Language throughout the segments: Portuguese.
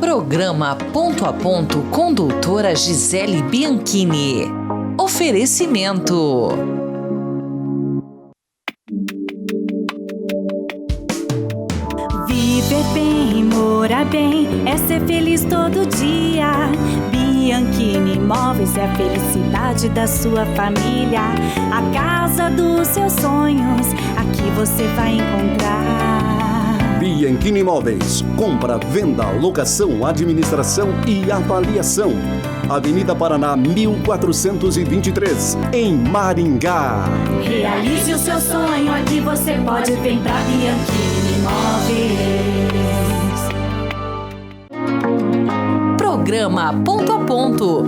Programa Ponto a Ponto com doutora Gisele Bianchini. Oferecimento. Viver bem, morar bem, é ser feliz todo dia. Bianchini Imóveis é a felicidade da sua família. A casa dos seus sonhos, aqui você vai encontrar. Bianchini Imóveis, compra, venda, locação, administração e avaliação. Avenida Paraná 1423, em Maringá. Realize o seu sonho, aqui você pode vir pra Bianchini Imóveis. Programa Ponto a Ponto.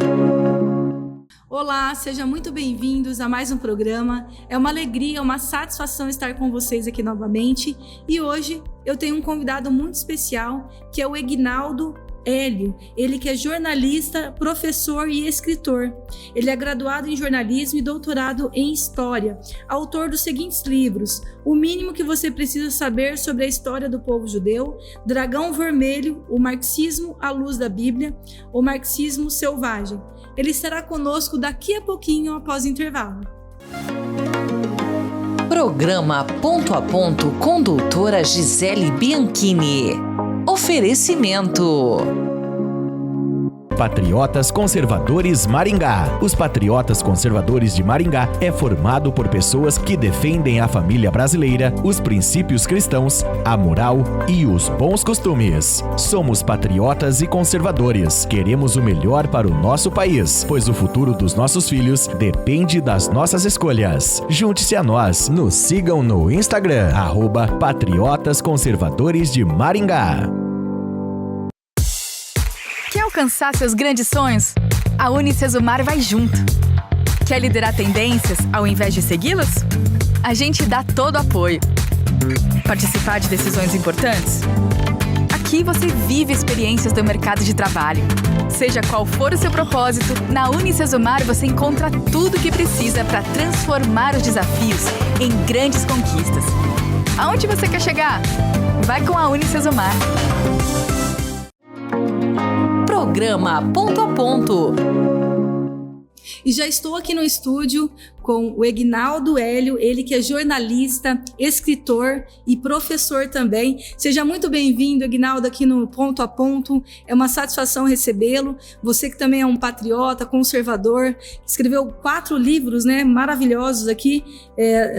Olá, sejam muito bem-vindos a mais um programa. É uma alegria, uma satisfação estar com vocês aqui novamente. E hoje eu tenho um convidado muito especial, que é o Egnaldo Hélio. Ele que é jornalista, professor e escritor. Ele é graduado em jornalismo e doutorado em história. Autor dos seguintes livros: O Mínimo que Você Precisa Saber sobre a História do Povo Judeu, Dragão Vermelho, O Marxismo à Luz da Bíblia, O Marxismo Selvagem. Ele estará conosco daqui a pouquinho, após o intervalo. Programa Ponto a Ponto com doutora Gisele Bianchini. Oferecimento. Patriotas Conservadores Maringá. Os Patriotas Conservadores de Maringá é formado por pessoas que defendem a família brasileira, os princípios cristãos, a moral e os bons costumes. Somos patriotas e conservadores. Queremos o melhor para o nosso país, pois o futuro dos nossos filhos depende das nossas escolhas. Junte-se a nós. Nos sigam no Instagram, @Patriotas Conservadores de Maringá. Quer alcançar seus grandes sonhos? A Unicesumar vai junto. Quer liderar tendências ao invés de segui-las? A gente dá todo o apoio. Participar de decisões importantes? Aqui você vive experiências do mercado de trabalho. Seja qual for o seu propósito, na Unicesumar você encontra tudo o que precisa para transformar os desafios em grandes conquistas. Aonde você quer chegar? Vai com a Unicesumar. Programa Ponto a Ponto. E já estou aqui no estúdio com o Egnaldo Hélio, ele que é jornalista, escritor e professor também. Seja muito bem-vindo, Egnaldo, aqui no Ponto a Ponto. É uma satisfação recebê-lo. Você que também é um patriota, conservador, escreveu 4 livros, né, maravilhosos aqui.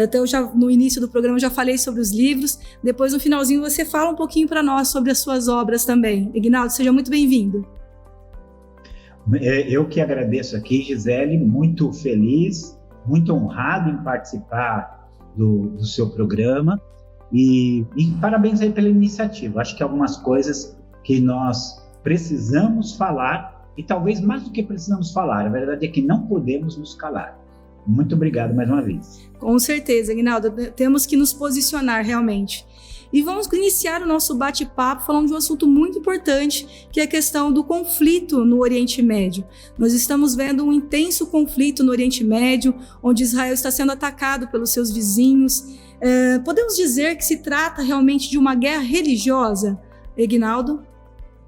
Até eu já, no início do programa, já falei sobre os livros. Depois, no finalzinho, você fala um pouquinho para nós sobre as suas obras também. Egnaldo, seja muito bem-vindo. Eu que agradeço aqui, Gisele, muito feliz, muito honrado em participar do seu programa e parabéns aí pela iniciativa. Acho que algumas coisas que nós precisamos falar e talvez mais do que precisamos falar, a verdade é que não podemos nos calar. Muito obrigado mais uma vez. Com certeza, Egnaldo, temos que nos posicionar realmente. E vamos iniciar o nosso bate-papo falando de um assunto muito importante, que é a questão do conflito no Oriente Médio. Nós estamos vendo um intenso conflito no Oriente Médio, onde Israel está sendo atacado pelos seus vizinhos. Podemos dizer que se trata realmente de uma guerra religiosa, Egnaldo?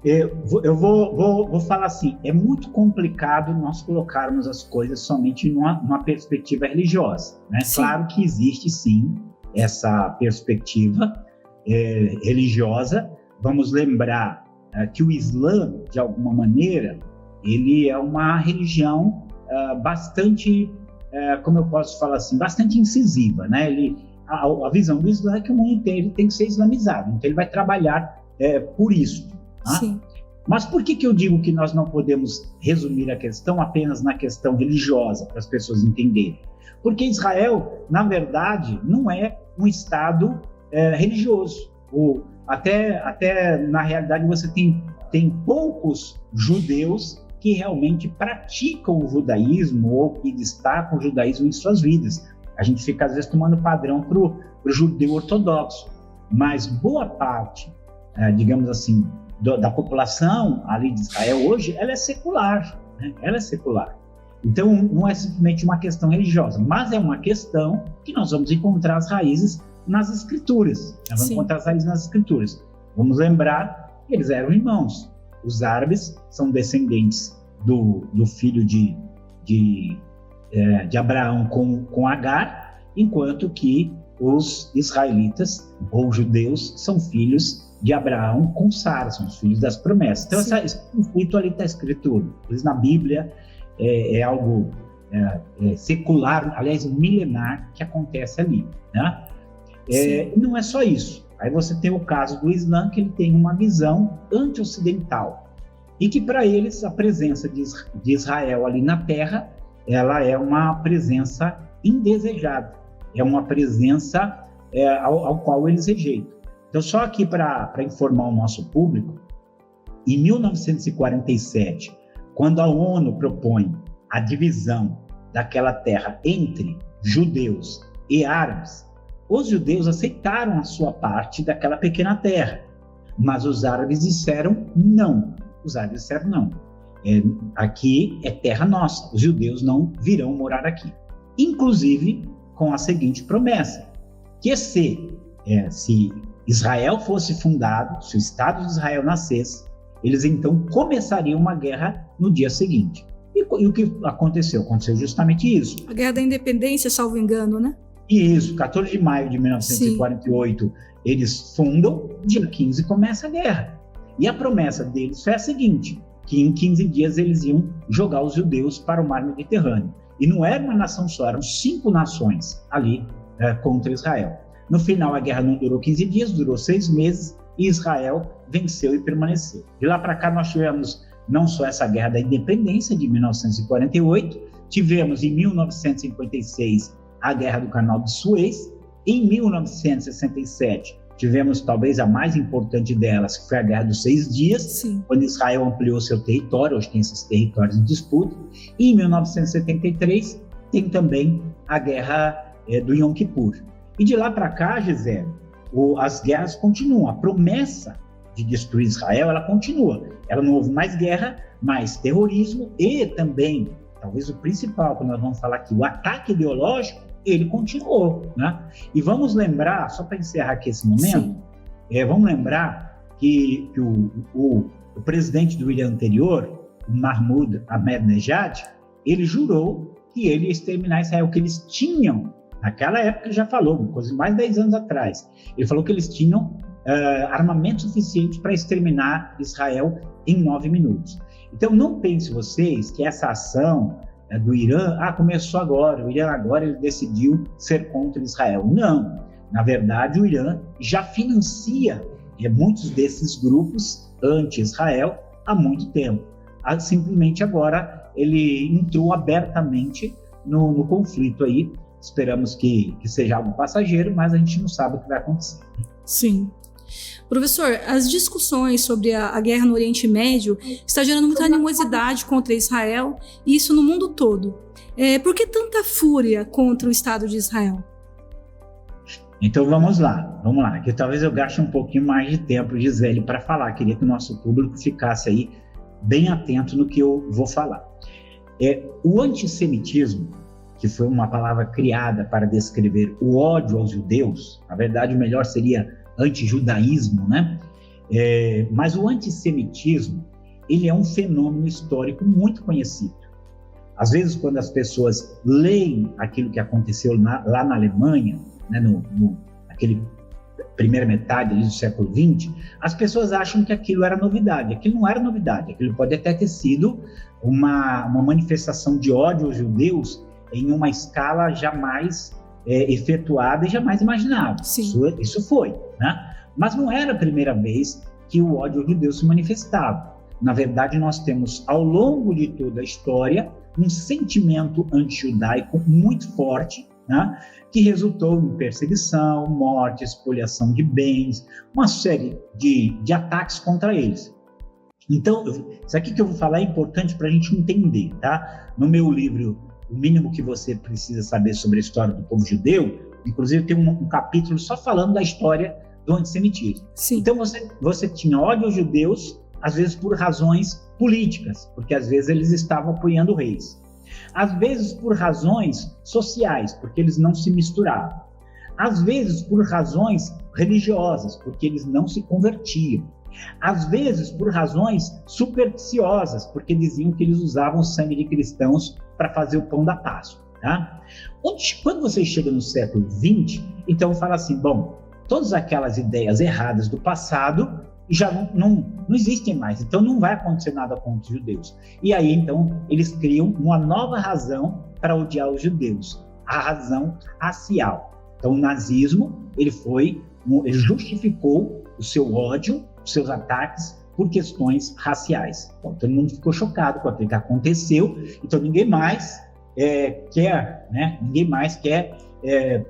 Eu vou falar assim, é muito complicado nós colocarmos as coisas somente numa perspectiva religiosa, né? Claro que existe sim essa perspectiva religiosa. Vamos lembrar que o Islã, de alguma maneira, ele é uma religião bastante, como eu posso falar assim, bastante incisiva, né? A visão do Islã é que o mundo inteiro tem que ser islamizado, então ele vai trabalhar por isso. Tá? Sim. Mas por que eu digo que nós não podemos resumir a questão apenas na questão religiosa, para as pessoas entenderem? Porque Israel, na verdade, não é um Estado religioso. Até na realidade você tem poucos judeus que realmente praticam o judaísmo ou que destacam o judaísmo em suas vidas. A gente fica às vezes tomando padrão para o judeu ortodoxo, mas boa parte, digamos assim, da população ali de Israel hoje, ela é secular, né? Ela é secular. Então não é simplesmente uma questão religiosa, mas é uma questão que nós vamos encontrar as raízes nas escrituras. Nós vamos encontrar as raízes nas escrituras. Vamos lembrar que eles eram irmãos. os árabes são descendentes do filho de Abraão com Agar, enquanto que os israelitas ou judeus são filhos de Abraão com Sara, são os filhos das promessas. Então, esse conflito ali está escrito, na Bíblia, é algo secular, aliás, milenar, que acontece ali, né? Não é só isso. Aí você tem o caso do Islã, que ele tem uma visão anti-ocidental, e que para eles a presença de Israel ali na terra, ela é uma presença indesejada, é uma presença ao qual eles rejeitam. Então, só aqui para informar o nosso público, em 1947, quando a ONU propõe a divisão daquela terra entre judeus e árabes, os judeus aceitaram a sua parte daquela pequena terra, mas os árabes disseram não. Os árabes disseram não. Aqui é terra nossa, os judeus não virão morar aqui. Inclusive com a seguinte promessa, que se Israel fosse fundado, se o Estado de Israel nascesse, eles então começariam uma guerra no dia seguinte. E o que aconteceu? Aconteceu justamente isso. A Guerra da Independência, salvo engano, né? Isso, 14 de maio de 1948, eles fundam, dia 15 começa a guerra. E a promessa deles foi a seguinte, que em 15 dias eles iam jogar os judeus para o mar Mediterrâneo. E não era uma nação só, eram 5 nações ali contra Israel. No final, a guerra não durou 15 dias, durou 6 meses, e Israel venceu e permaneceu. De lá para cá, nós tivemos não só essa Guerra da Independência, de 1948, tivemos em 1956 a Guerra do Canal de Suez, em 1967 tivemos talvez a mais importante delas, que foi a Guerra dos 6 Dias, Sim. quando Israel ampliou seu território, hoje tem esses territórios em disputa, e em 1973 tem também a Guerra do Yom Kippur. E de lá para cá, Gisele, as guerras continuam. A promessa de destruir Israel, ela continua. Ela não houve mais guerra, mais terrorismo e também, talvez o principal, que nós vamos falar aqui, o ataque ideológico, ele continuou, né? E vamos lembrar, só para encerrar aqui esse momento, vamos lembrar que o presidente do Irã anterior, o Mahmoud Ahmadinejad, ele jurou que ele ia exterminar Israel, que eles tinham. Naquela época ele já falou, coisa de mais de 10 anos atrás, ele falou que eles tinham armamento suficiente para exterminar Israel em 9 minutos. Então não pense vocês que essa ação do Irã, começou agora, o Irã agora ele decidiu ser contra Israel. Não, na verdade o Irã já financia muitos desses grupos anti-Israel há muito tempo. Simplesmente agora ele entrou abertamente no conflito aí. Esperamos que seja algo passageiro, mas a gente não sabe o que vai acontecer. Sim. Professor, as discussões sobre a guerra no Oriente Médio estão gerando muita animosidade contra Israel, e isso no mundo todo. Por que tanta fúria contra o Estado de Israel? Então vamos lá, que talvez eu gaste um pouquinho mais de tempo, Gisele, para falar. Queria que o nosso público ficasse aí bem atento no que eu vou falar. O antissemitismo, que foi uma palavra criada para descrever o ódio aos judeus, na verdade o melhor seria antijudaísmo, né? Mas o antissemitismo, ele é um fenômeno histórico muito conhecido. Às vezes, quando as pessoas leem aquilo que aconteceu lá na Alemanha, né, naquele primeira metade ali do século XX, as pessoas acham que aquilo era novidade. Aquilo não era novidade, aquilo pode até ter sido uma manifestação de ódio aos judeus em uma escala jamais efetuada e jamais imaginada. Isso foi, né? Mas não era a primeira vez que o ódio aos judeus se manifestava. Na verdade, nós temos, ao longo de toda a história, um sentimento anti-judaico muito forte, né? Que resultou em perseguição, morte, espoliação de bens, uma série de ataques contra eles. Então, isso aqui que eu vou falar é importante para a gente entender, tá? No meu livro, O Mínimo que Você Precisa Saber sobre a História do Povo Judeu, inclusive tem um capítulo só falando da história do antissemitismo. Sim. Então você tinha ódio aos judeus, às vezes por razões políticas, porque às vezes eles estavam apoiando reis. Às vezes por razões sociais, porque eles não se misturavam. Às vezes por razões religiosas, porque eles não se convertiam. Às vezes por razões supersticiosas, porque diziam que eles usavam o sangue de cristãos para fazer o pão da Páscoa. Tá? Quando você chega no século XX, então fala assim, bom, todas aquelas ideias erradas do passado já não existem mais, então não vai acontecer nada contra os judeus. E aí, então, eles criam uma nova razão para odiar os judeus, a razão racial. Então, o nazismo, ele justificou o seu ódio, os seus ataques por questões raciais. Então, todo mundo ficou chocado com aquilo que aconteceu, então ninguém mais quer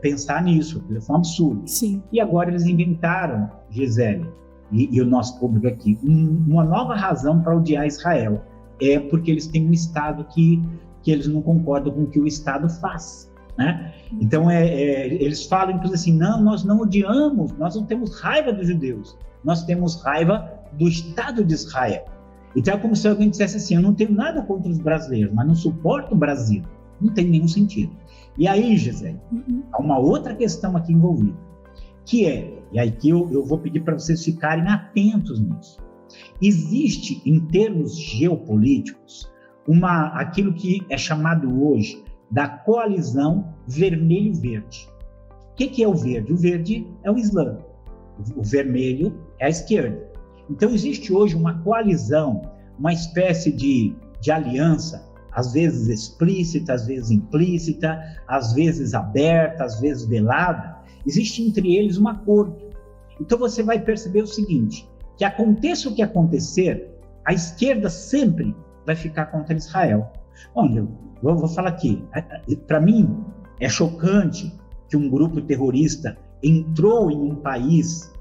pensar nisso, foi um absurdo. Sim. E agora eles inventaram, Gisele, e o nosso público aqui, uma nova razão para odiar Israel, porque eles têm um Estado que eles não concordam com o que o Estado faz, né? Então, eles falam, inclusive assim, não, nós não odiamos, nós não temos raiva dos judeus, nós temos raiva do Estado de Israel. Então, é como se alguém dissesse assim, eu não tenho nada contra os brasileiros, mas não suporto o Brasil. Não tem nenhum sentido. E aí, Gisele, há uma outra questão aqui envolvida, que e aí que eu vou pedir para vocês ficarem atentos nisso. Existe, em termos geopolíticos, aquilo que é chamado hoje da coalizão vermelho-verde. O que é o verde? O verde é o Islã. O vermelho é a esquerda. Então, existe hoje uma coalizão, uma espécie de aliança, às vezes explícita, às vezes implícita, às vezes aberta, às vezes velada. Existe entre eles um acordo. Então, você vai perceber o seguinte, que aconteça o que acontecer, a esquerda sempre vai ficar contra Israel. Bom, eu vou falar aqui, para mim é chocante que um grupo terrorista entrou em um país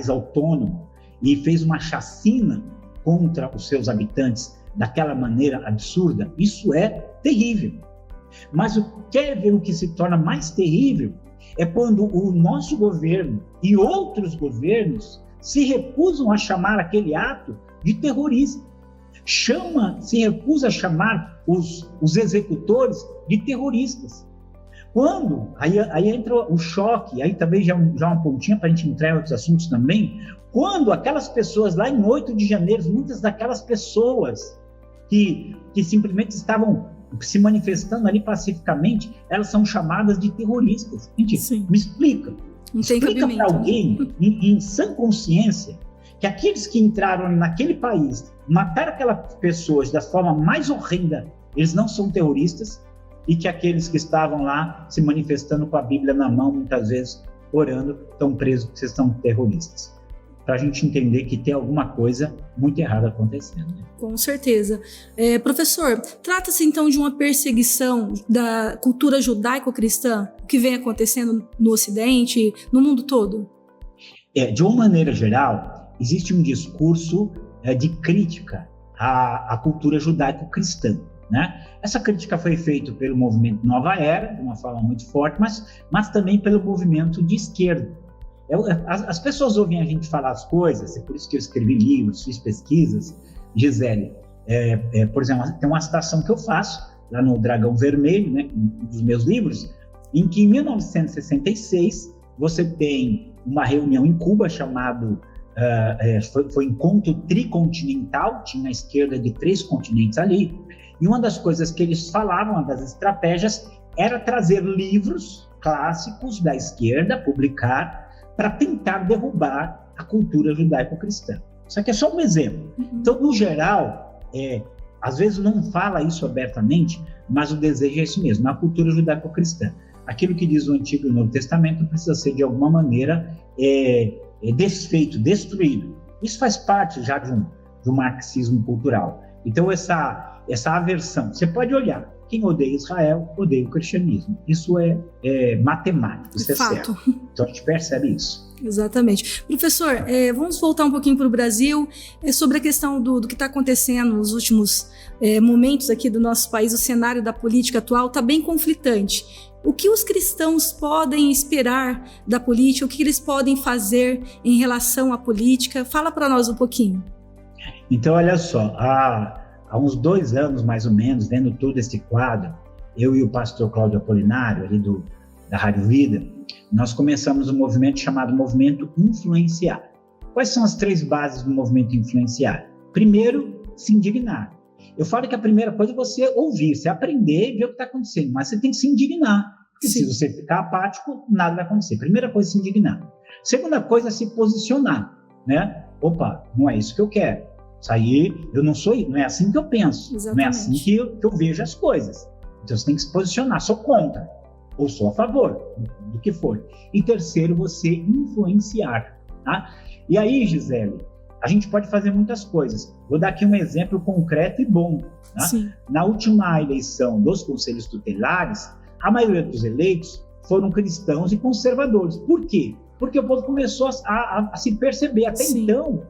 autônomo, e fez uma chacina contra os seus habitantes daquela maneira absurda. Isso é terrível. Mas quer ver o que se torna mais terrível? É quando o nosso governo e outros governos se recusam a chamar aquele ato de terrorista. Se recusa a chamar os executores de terroristas. Aí entra o choque, aí também já uma pontinha para a gente entrar em outros assuntos também, quando aquelas pessoas lá em 8 de janeiro, muitas daquelas pessoas que simplesmente estavam se manifestando ali pacificamente, elas são chamadas de terroristas. Gente, Sim. Me explica. Explica para alguém em sã consciência que aqueles que entraram naquele país, mataram aquelas pessoas da forma mais horrenda, eles não são terroristas, e que aqueles que estavam lá se manifestando com a Bíblia na mão, muitas vezes orando, estão presos porque vocês são terroristas. Para a gente entender que tem alguma coisa muito errada acontecendo. Né? Com certeza. Professor, trata-se então de uma perseguição da cultura judaico-cristã que vem acontecendo no Ocidente, no mundo todo? De uma maneira geral, existe um discurso de crítica à cultura judaico-cristã. Né? Essa crítica foi feita pelo movimento Nova Era, de uma forma muito forte, mas também pelo movimento de esquerda. As pessoas ouvem a gente falar as coisas, é por isso que eu escrevi livros, fiz pesquisas, Gisele. Por exemplo, tem uma citação que eu faço lá no Dragão Vermelho, né, um dos meus livros, em que em 1966 você tem uma reunião em Cuba chamado foi encontro tricontinental, tinha a esquerda de 3 continentes ali, e uma das coisas que eles falavam, uma das estratégias, era trazer livros clássicos da esquerda, publicar, para tentar derrubar a cultura judaico-cristã. Isso aqui é só um exemplo. Então, no geral, às vezes não fala isso abertamente, mas o desejo é isso mesmo, a cultura judaico-cristã. Aquilo que diz o Antigo e o Novo Testamento precisa ser, de alguma maneira, desfeito, destruído. Isso faz parte já de um marxismo cultural. Então, essa aversão, você pode olhar, quem odeia Israel, odeia o cristianismo. Isso é matemático, isso é certo. Então a gente percebe isso. Exatamente. Professor, vamos voltar um pouquinho para o Brasil, sobre a questão do que está acontecendo nos últimos momentos aqui do nosso país. O cenário da política atual está bem conflitante. O que os cristãos podem esperar da política? O que eles podem fazer em relação à política? Fala para nós um pouquinho. Então, olha só, há uns 2 anos, mais ou menos, vendo todo esse quadro, eu e o pastor Cláudio Apolinário, ali da Rádio Vida, nós começamos um movimento chamado Movimento Influenciar. Quais são as 3 bases do movimento influenciar? Primeiro, se indignar. Eu falo que a primeira coisa é você ouvir, você aprender e ver o que está acontecendo, mas você tem que se indignar. Porque se você ficar apático, nada vai acontecer. Primeira coisa é se indignar. Segunda coisa é se posicionar, né? Opa, não é isso que eu quero. Isso aí, eu não sou, não é assim que eu penso. Exatamente. Não é assim que eu vejo as coisas. Então você tem que se posicionar, sou contra ou sou a favor, do que for. E terceiro, você influenciar, tá? E aí, Gisele, a gente pode fazer muitas coisas. Vou dar aqui um exemplo concreto e bom. Tá? Na última eleição dos conselhos tutelares, a maioria dos eleitos foram cristãos e conservadores. Por quê? Porque o povo começou a se perceber. Até então,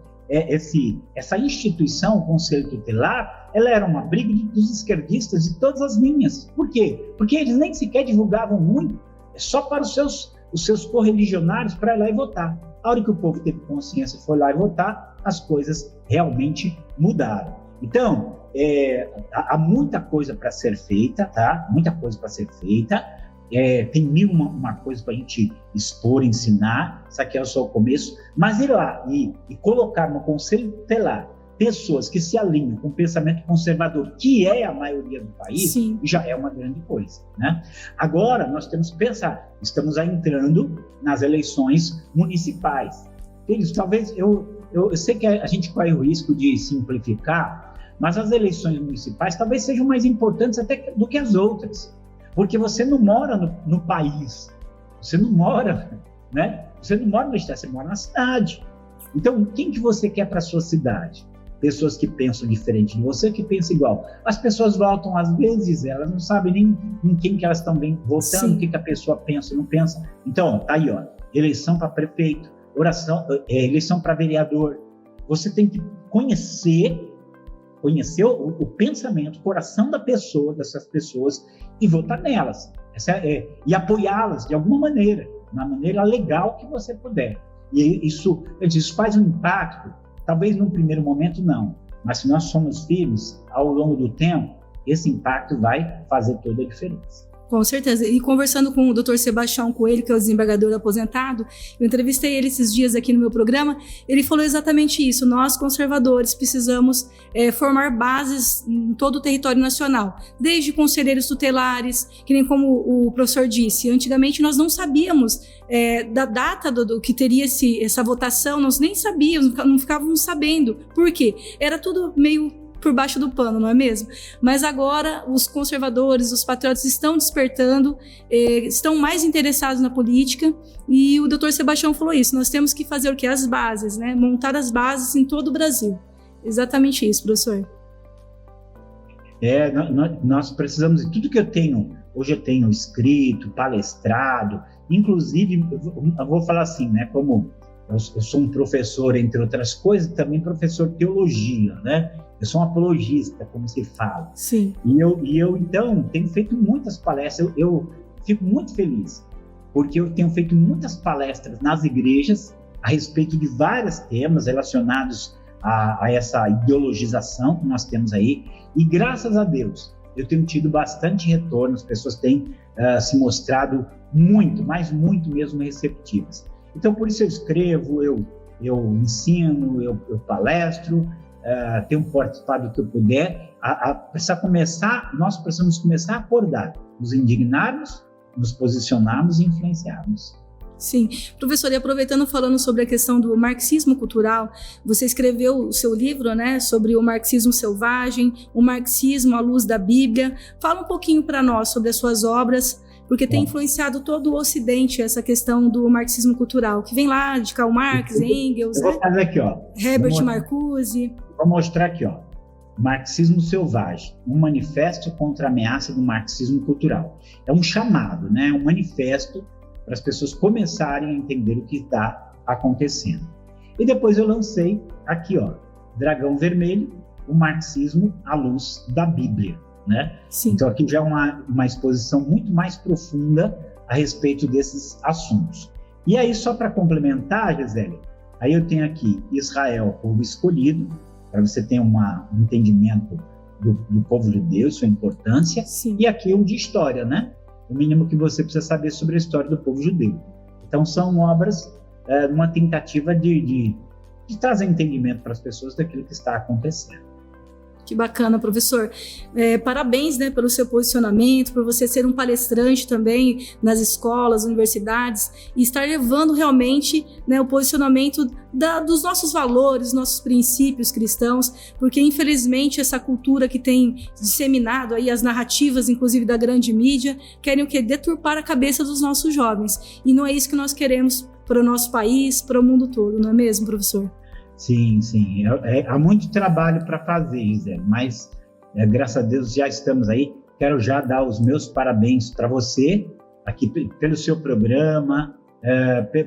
essa instituição, o Conselho Tutelar, ela era uma briga dos esquerdistas de todas as linhas. Por quê? Porque eles nem sequer divulgavam muito, só para os seus correligionários para ir lá e votar. A hora que o povo teve consciência e foi lá e votar, as coisas realmente mudaram. Então, há muita coisa para ser feita, tá? Muita coisa para ser feita. Tem uma coisa para a gente expor, ensinar. Isso aqui é só o começo. Mas ir lá e colocar no Conselho Tutelar pessoas que se alinham com o pensamento conservador, que é a maioria do país, já é uma grande coisa, né? Agora, nós temos que pensar, estamos entrando nas eleições municipais. Eles, talvez, eu sei que a gente corre o risco de simplificar, mas as eleições municipais talvez sejam mais importantes até do que as outras, porque você não mora no país, você não mora, né? Você não mora no estado, você mora na cidade. Então, quem que você quer para a sua cidade? Pessoas que pensam diferente de você, que pensam igual. As pessoas votam, às vezes, elas não sabem nem em quem que elas estão votando, o que a pessoa pensa ou não pensa. Então, tá aí, ó, eleição para prefeito, eleição para vereador. Você tem que conhecer o pensamento, o coração dessas pessoas e votar nelas. E apoiá-las de alguma maneira, na maneira legal que você puder. E isso faz um impacto. Talvez num primeiro momento não, mas se nós somos firmes, ao longo do tempo, esse impacto vai fazer toda a diferença. Com certeza. E conversando com o Dr. Sebastião Coelho, que é o desembargador aposentado, eu entrevistei ele esses dias aqui no meu programa, ele falou exatamente isso. Nós, conservadores, precisamos formar bases em todo o território nacional, desde conselheiros tutelares, que nem como o professor disse, antigamente nós não sabíamos da data do que teria essa votação, nós nem sabíamos, não ficávamos sabendo. Por quê? Era tudo meio por baixo do pano, não é mesmo? Mas agora os conservadores, os patriotas estão despertando, estão mais interessados na política, e o Dr. Sebastião falou isso, nós temos que fazer o quê? As bases, né? Montar as bases em todo o Brasil. Exatamente isso, professor. Nós precisamos de tudo que eu tenho, hoje eu tenho escrito, palestrado, inclusive, eu vou falar assim, né, como eu sou um professor, entre outras coisas, também professor de teologia, né? Eu sou um apologista, como se fala. Sim. E eu então, tenho feito muitas palestras. Eu fico muito feliz, porque eu tenho feito muitas palestras nas igrejas a respeito de vários temas relacionados a essa ideologização que nós temos aí. E, graças a Deus, eu tenho tido bastante retorno. As pessoas têm se mostrado muito, mas muito mesmo receptivas. Então, por isso eu escrevo, eu ensino, eu palestro, tenho participado do que eu puder. Nós precisamos começar a acordar, nos indignarmos, nos posicionarmos e influenciarmos. Sim. Professor, e aproveitando, falando sobre a questão do marxismo cultural, você escreveu o seu livro, né, sobre o marxismo selvagem, o marxismo à luz da Bíblia. Fala um pouquinho para nós sobre as suas obras, porque tem influenciado todo o Ocidente essa questão do marxismo cultural, que vem lá de Karl Marx, Engels, vou fazer aqui, ó. Herbert Marcuse. Vou mostrar aqui, ó. Marxismo Selvagem, um manifesto contra a ameaça do marxismo cultural. É um chamado, né? Um manifesto para as pessoas começarem a entender o que está acontecendo. E depois eu lancei aqui, ó, Dragão Vermelho, o marxismo à luz da Bíblia. Né? Então aqui já é uma exposição muito mais profunda a respeito desses assuntos. E aí, só para complementar, Gisele, aí eu tenho aqui Israel, povo escolhido, para você ter um entendimento do povo judeu, sua importância. Sim. E aqui um de história, né? O mínimo que você precisa saber sobre a história do povo judeu. Então são obras numa tentativa de de trazer entendimento para as pessoas daquilo que está acontecendo. Que bacana, professor. Parabéns, né, pelo seu posicionamento, por você ser um palestrante também nas escolas, universidades, e estar levando realmente, né, o posicionamento dos nossos valores, nossos princípios cristãos, porque infelizmente essa cultura que tem disseminado aí as narrativas, inclusive da grande mídia, querem o quê? Deturpar a cabeça dos nossos jovens. E não é isso que nós queremos para o nosso país, para o mundo todo, não é mesmo, professor? Sim. Há muito trabalho para fazer, Gisele, mas graças a Deus já estamos aí. Quero já dar os meus parabéns para você, aqui pelo seu programa,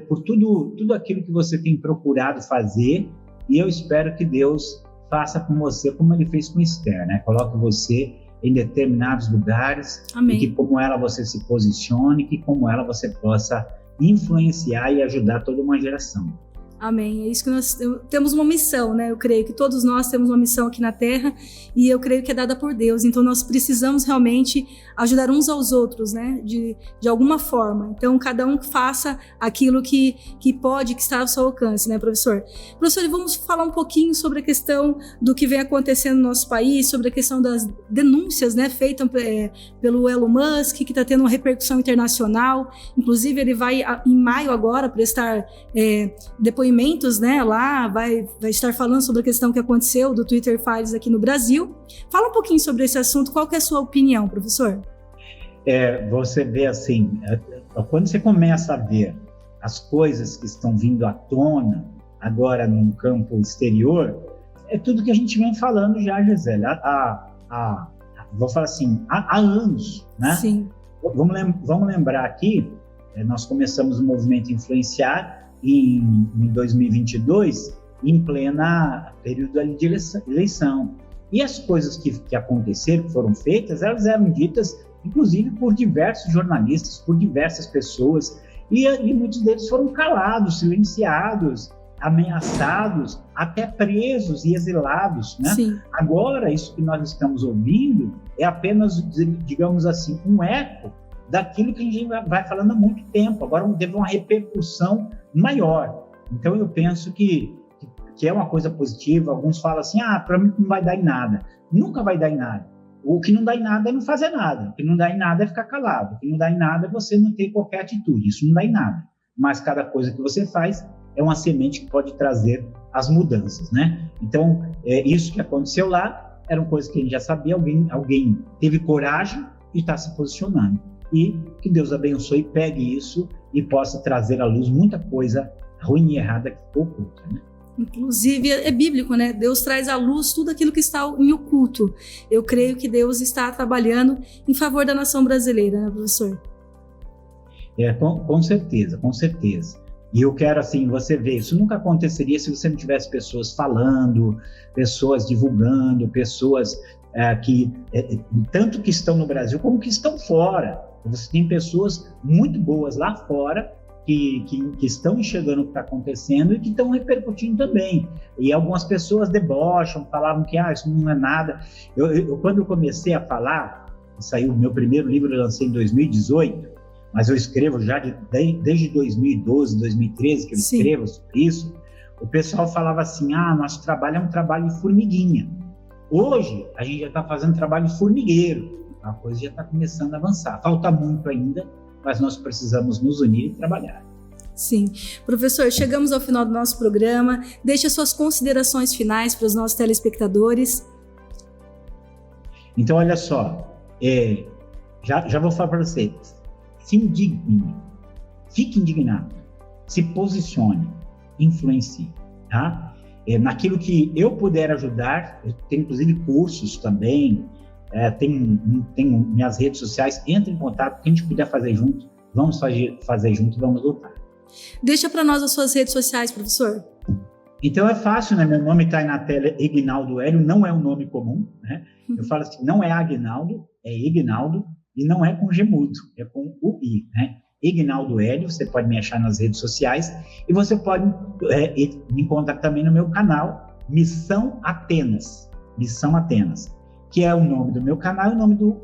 por tudo aquilo que você tem procurado fazer, e eu espero que Deus faça com você como Ele fez com Esther, né? Coloque você em determinados lugares, Amém. E que como ela você se posicione, que como ela você possa influenciar e ajudar toda uma geração. Amém. É isso que nós temos uma missão, né? Eu creio que todos nós temos uma missão aqui na Terra e eu creio que é dada por Deus. Então nós precisamos realmente ajudar uns aos outros, né? De alguma forma. Então cada um faça aquilo que pode, que está ao seu alcance, né, professor? Professor, vamos falar um pouquinho sobre a questão do que vem acontecendo no nosso país, sobre a questão das denúncias, né, feitas pelo Elon Musk, que está tendo uma repercussão internacional. Inclusive ele vai em maio agora prestar depoimentos, né, lá, vai estar falando sobre a questão que aconteceu do Twitter Files aqui no Brasil. Fala um pouquinho sobre esse assunto, qual que é a sua opinião, professor? Você vê assim, quando você começa a ver as coisas que estão vindo à tona agora no campo exterior, é tudo que a gente vem falando já, Gisele, vou falar assim, há anos, né? Sim. Vamos lembrar aqui, nós começamos o movimento Influenciar em 2022, em plena período ali de eleição. E as coisas que aconteceram, que foram feitas, elas eram ditas, inclusive, por diversos jornalistas, por diversas pessoas, e muitos deles foram calados, silenciados, ameaçados, até presos e exilados, né? Sim. Agora, isso que nós estamos ouvindo é apenas, digamos assim, um eco daquilo que a gente vai falando há muito tempo. Agora teve uma repercussão maior. Então eu penso que é uma coisa positiva. Alguns falam assim, para mim não vai dar em nada. Nunca vai dar em nada. O que não dá em nada é não fazer nada. O que não dá em nada é ficar calado. O que não dá em nada é você não ter qualquer atitude. Isso não dá em nada. Mas cada coisa que você faz é uma semente que pode trazer as mudanças, né? Então, isso que aconteceu lá eram coisas que a gente já sabia. Alguém teve coragem e está se posicionando. E que Deus abençoe e pegue isso e possa trazer à luz muita coisa ruim e errada que ficou oculta, né? Inclusive, é bíblico, né? Deus traz à luz tudo aquilo que está em oculto. Eu creio que Deus está trabalhando em favor da nação brasileira, né, professor? Com certeza, com certeza. E eu quero, assim, você ver, isso nunca aconteceria se você não tivesse pessoas falando, pessoas divulgando, pessoas tanto que estão no Brasil como que estão fora. Você tem pessoas muito boas lá fora que estão enxergando o que está acontecendo e que estão repercutindo também. E algumas pessoas debocham, falavam que isso não é nada. Quando eu comecei a falar, saiu o meu primeiro livro, eu lancei em 2018, mas eu escrevo já desde 2012, 2013 que eu escrevo sobre isso. O pessoal falava assim, nosso trabalho é um trabalho de formiguinha. Hoje, a gente já está fazendo trabalho formigueiro. A coisa já está começando a avançar. Falta muito ainda, mas nós precisamos nos unir e trabalhar. Sim. Professor, chegamos ao final do nosso programa. Deixe as suas considerações finais para os nossos telespectadores. Então, olha só. Já vou falar para você. Se indigne. Fique indignado. Se posicione. Influencie. Tá? Naquilo que eu puder ajudar, eu tenho inclusive cursos também, tenho minhas redes sociais, entre em contato, o que a gente puder fazer junto, vamos fazer junto, vamos lutar. Deixa para nós as suas redes sociais, professor. Então é fácil, né? Meu nome está aí na tela, Ignaldo Hélio, não é um nome comum, né? Eu falo assim, não é Agnaldo, é Ignaldo, e não é com G mudo, é com o I, né? Ignaldo Hélio, você pode me achar nas redes sociais, e você pode me encontrar também no meu canal, Missão Atenas, que é o nome do meu canal, o nome do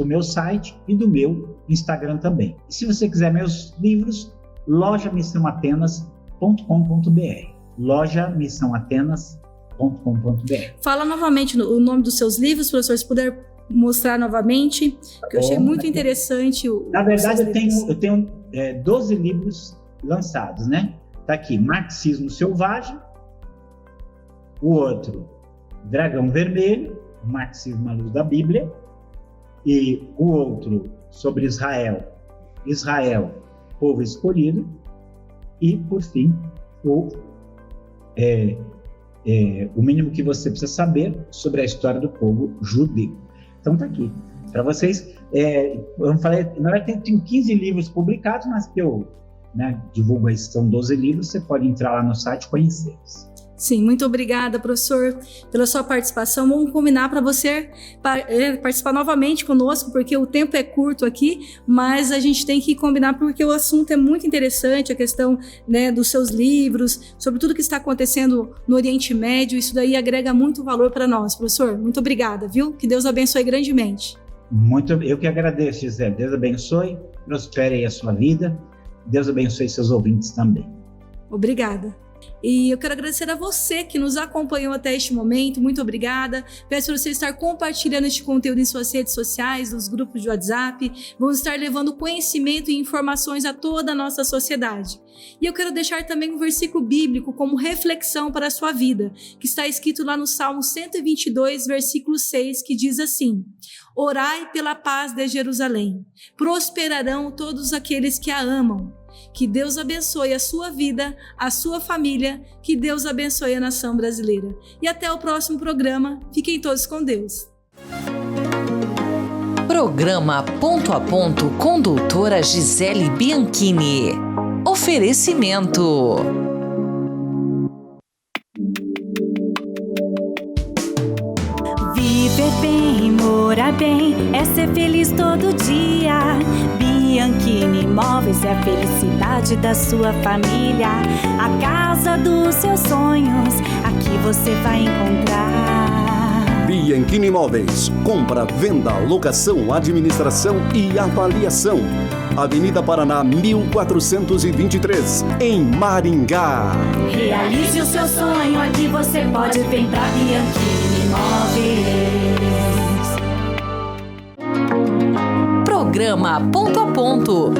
meu site e do meu Instagram também. E se você quiser meus livros, lojamissãoatenas.com.br. lojamissãoatenas.com.br. Fala novamente o nome dos seus livros, professor, se puder mostrar novamente, que eu achei muito interessante. Na verdade, eu tenho 12 livros lançados, né? Tá aqui, Marxismo Selvagem, o outro, Dragão Vermelho, Marxismo à Luz da Bíblia, e o outro sobre Israel, Povo Escolhido, e, por fim, o mínimo que você precisa saber sobre a história do povo judeu. Então tá aqui, para vocês. Eu falei, na verdade tem 15 livros publicados, mas que eu divulgo aí, são 12 livros, você pode entrar lá no site e conhecê-los. Sim, muito obrigada, professor, pela sua participação. Vamos combinar para você participar novamente conosco, porque o tempo é curto aqui, mas a gente tem que combinar porque o assunto é muito interessante, a questão, né, dos seus livros, sobre tudo que está acontecendo no Oriente Médio. Isso daí agrega muito valor para nós, professor. Muito obrigada, viu? Que Deus abençoe grandemente. Eu que agradeço, Gisele. Deus abençoe, prospere aí a sua vida. Deus abençoe seus ouvintes também. Obrigada. E eu quero agradecer a você que nos acompanhou até este momento. Muito obrigada. Peço para você estar compartilhando este conteúdo em suas redes sociais, nos grupos de WhatsApp. Vamos estar levando conhecimento e informações a toda a nossa sociedade. E eu quero deixar também um versículo bíblico como reflexão para a sua vida, que está escrito lá no Salmo 122, versículo 6, que diz assim: Orai pela paz de Jerusalém, prosperarão todos aqueles que a amam. Que Deus abençoe a sua vida, a sua família, que Deus abençoe a nação brasileira. E até o próximo programa. Fiquem todos com Deus. Programa Ponto a Ponto com doutora Gisele Bianchini. Oferecimento. Viver bem, morar bem, é ser feliz todo dia. Bianchini Imóveis é a felicidade da sua família. A casa dos seus sonhos, aqui você vai encontrar. Bianchini Imóveis. Compra, venda, locação, administração e avaliação. Avenida Paraná, 1423, em Maringá. Realize o seu sonho, aqui você pode vir pra Bianchini Imóveis. Programa Ponto a Ponto.